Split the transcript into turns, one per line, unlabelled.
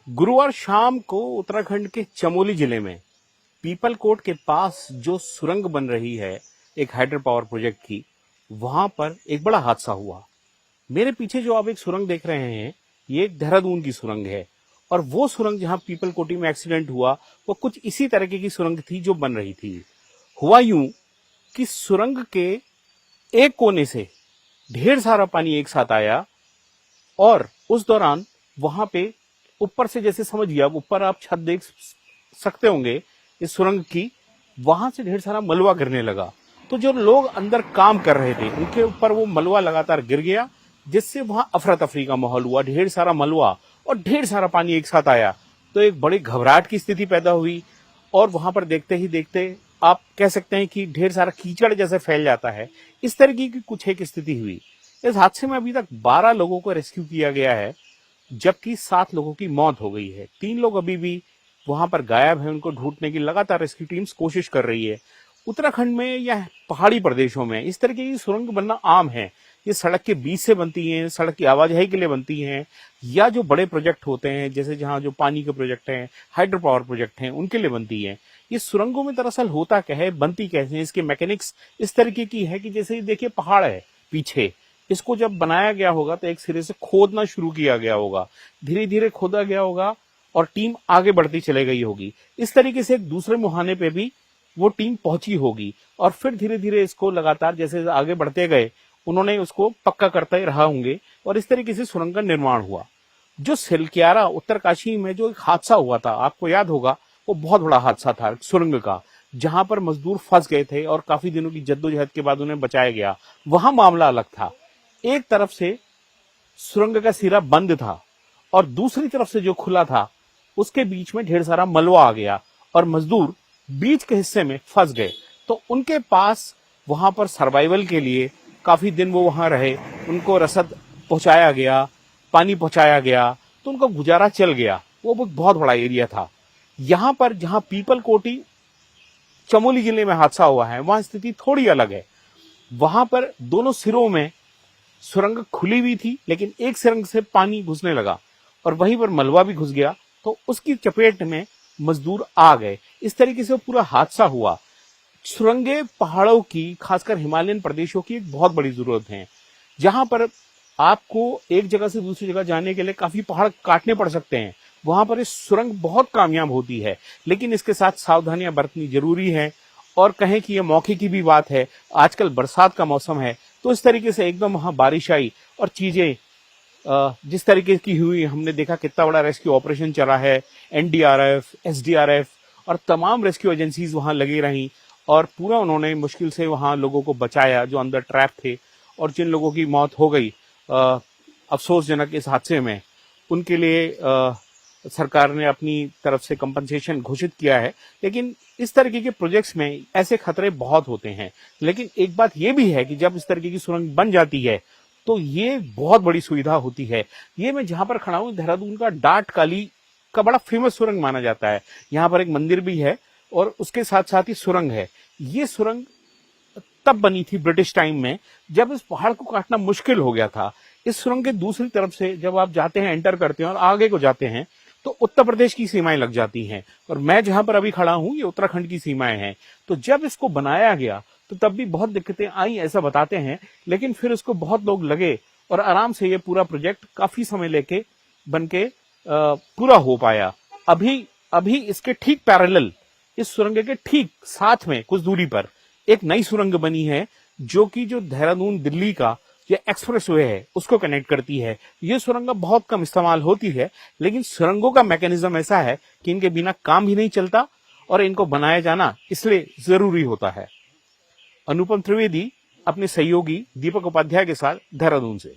गुरुवार शाम को उत्तराखंड के चमोली जिले में पीपलकोट के पास जो सुरंग बन रही है एक हाइड्रो पावर प्रोजेक्ट की, वहां पर एक बड़ा हादसा हुआ। मेरे पीछे जो आप एक सुरंग देख रहे हैं, ये एक देहरादून की सुरंग है और वो सुरंग जहां पीपलकोटी में एक्सीडेंट हुआ वो कुछ इसी तरीके की सुरंग थी जो बन रही थी। हुआ यूं कि सुरंग के एक कोने से ढेर सारा पानी एक साथ आया और उस दौरान वहां पे ऊपर से, जैसे समझिए, अब ऊपर आप छत देख सकते होंगे इस सुरंग की, वहां से ढेर सारा मलबा गिरने लगा। तो जो लोग अंदर काम कर रहे थे उनके ऊपर वो मलबा लगातार गिर गया, जिससे वहां अफरा तफरी का माहौल हुआ। ढेर सारा मलबा और ढेर सारा पानी एक साथ आया तो एक बड़ी घबराहट की स्थिति पैदा हुई और वहां पर देखते ही देखते आप कह सकते हैं कि ढेर सारा कीचड़ जैसे फैल जाता है। इस तरीके की कुछ एक स्थिति हुई। इस हादसे में अभी तक 12 लोगों को रेस्क्यू किया गया है, जबकि 7 लोगों की मौत हो गई है। 3 लोग अभी भी वहां पर गायब हैं। उनको ढूंढने की लगातार रेस्क्यू टीम्स कोशिश कर रही है। उत्तराखंड में या पहाड़ी प्रदेशों में इस तरीके की सुरंग बनना आम है। ये सड़क के बीच से बनती हैं, सड़क की आवाजाही के लिए बनती हैं, या जो बड़े प्रोजेक्ट होते हैं जैसे जहां जो पानी के प्रोजेक्ट हैं, हाइड्रो पावर प्रोजेक्ट हैं, उनके लिए बनती हैं। ये सुरंगों में दरअसल होता क्या है, बनती कैसे है, इसके मैकेनिक्स इस तरीके की है कि जैसे देखिए पहाड़ है पीछे, इसको जब बनाया गया होगा तो एक सिरे से खोदना शुरू किया गया होगा, धीरे धीरे खोदा गया होगा और टीम आगे बढ़ती चले गई होगी। इस तरीके से एक दूसरे मुहाने पे भी वो टीम पहुंची होगी और फिर धीरे धीरे इसको लगातार जैसे आगे बढ़ते गए उन्होंने उसको पक्का करते रहा होंगे और इस तरीके से सुरंग का निर्माण हुआ। जो सिलक्यारा उत्तरकाशी में जो एक हादसा हुआ था, आपको याद होगा, वो बहुत बड़ा हादसा था सुरंग का, जहां पर मजदूर फंस गए थे और काफी दिनों की जद्दोजहद के बाद उन्हें बचाया गया। वहां मामला अलग था। एक तरफ से सुरंग का सिरा बंद था और दूसरी तरफ से जो खुला था उसके बीच में ढेर सारा मलबा आ गया और मजदूर बीच के हिस्से में फंस गए। तो उनके पास वहां पर सर्वाइवल के लिए काफी दिन वो वहां रहे, उनको रसद पहुंचाया गया, पानी पहुंचाया गया, तो उनका गुजारा चल गया। वो बहुत बड़ा एरिया था। यहां पर जहां पीपलकोटी चमोली जिले में हादसा हुआ है वहां स्थिति थोड़ी अलग है। वहां पर दोनों सिरों में सुरंग खुली हुई थी, लेकिन एक सुरंग से पानी घुसने लगा और वहीं पर मलबा भी घुस गया, तो उसकी चपेट में मजदूर आ गए। इस तरीके से पूरा हादसा हुआ। सुरंगे पहाड़ों की, खासकर हिमालयन प्रदेशों की एक बहुत बड़ी जरूरत है, जहां पर आपको एक जगह से दूसरी जगह जाने के लिए काफी पहाड़ काटने पड़ सकते हैं। वहां पर इस सुरंग बहुत कामयाब होती है, लेकिन इसके साथ सावधानियां बरतनी जरूरी है। और कहें कि यह मौके की भी बात है, आजकल बरसात का मौसम है, तो इस तरीके से एकदम वहां बारिश आई और चीजें जिस तरीके की हुई, हमने देखा कितना बड़ा रेस्क्यू ऑपरेशन चला है। एनडीआरएफ, एसडीआरएफ और तमाम रेस्क्यू एजेंसीज वहां लगी रहीं और पूरा उन्होंने मुश्किल से वहां लोगों को बचाया जो अंदर ट्रैप थे। और जिन लोगों की मौत हो गई अफसोसजनक इस हादसे में, उनके लिए सरकार ने अपनी तरफ से कंपनसेशन घोषित किया है। लेकिन इस तरीके के प्रोजेक्ट्स में ऐसे खतरे बहुत होते हैं। लेकिन एक बात यह भी है कि जब इस तरीके की सुरंग बन जाती है तो ये बहुत बड़ी सुविधा होती है। ये मैं जहां पर खड़ा हूं, देहरादून का डाट काली का बड़ा फेमस सुरंग माना जाता है। यहाँ पर एक मंदिर भी है और उसके साथ साथ ही सुरंग है। ये सुरंग तब बनी थी ब्रिटिश टाइम में, जब इस पहाड़ को काटना मुश्किल हो गया था। इस सुरंग के दूसरी तरफ से जब आप जाते हैं, एंटर करते हैं और आगे को जाते हैं, तो उत्तर प्रदेश की सीमाएं लग जाती हैं और मैं जहां पर अभी खड़ा हूं ये उत्तराखंड की सीमाएं हैं। तो जब इसको बनाया गया तो तब भी बहुत दिक्कतें आई, ऐसा बताते हैं, लेकिन फिर इसको बहुत लोग लगे और आराम से ये पूरा प्रोजेक्ट काफी समय लेके बन के पूरा हो पाया। अभी इसके ठीक पैरेलल, इस सुरंग के ठीक साथ में कुछ दूरी पर एक नई सुरंग बनी है, जो कि जो देहरादून दिल्ली का ये एक्सप्रेसवे है उसको कनेक्ट करती है। ये सुरंग बहुत कम इस्तेमाल होती है, लेकिन सुरंगों का मैकेनिज्म ऐसा है कि इनके बिना काम भी नहीं चलता और इनको बनाया जाना इसलिए जरूरी होता है। अनुपम त्रिवेदी अपने सहयोगी दीपक उपाध्याय के साथ, देहरादून से।